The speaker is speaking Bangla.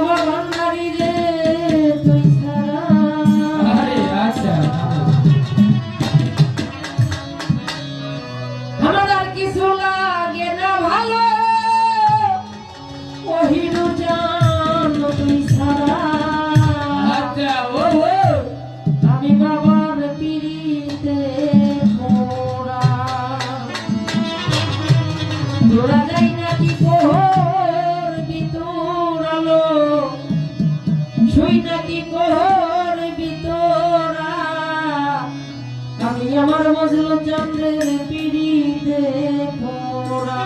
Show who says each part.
Speaker 1: বাবা ভান্ডারি রে তুই ছাড়া
Speaker 2: আরে আচ্ছা
Speaker 1: আমার আর কিছু লাগে না ভালো ওহিনু জান তুই ছাড়া
Speaker 2: আচ্ছা ও
Speaker 1: আমি বাবার পিড়িতে মোরা তোরা যাই নাকি কোহর ভিতর আলো শুই নাকি কোহর ভিতরা আমি আমার মজলু চন্দ্রের পিড়িতে মোরা